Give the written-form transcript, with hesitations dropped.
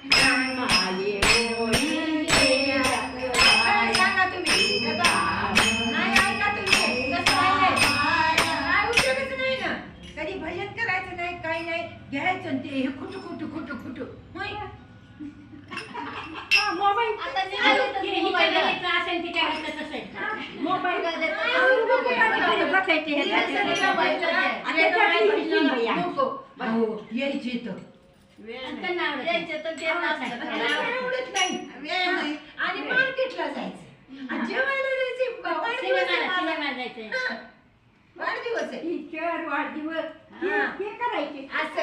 माये ओळीचे सांगा तुम्ही नाही ऐका तुम्ही कसं काय उपयोगच नाही ना कधी भजन करायचं नाही काही नाही घ्यायचं ते हे खुटू खुटू खुटू खुटू होय मोबाईल आता मोबाईल असेल तिच्या तसं मोबाईल यायचे तर आणि मार्केटला जायचं जेवायला जायचे वाढदिवस आहे वाढदिवस हे करायचे असं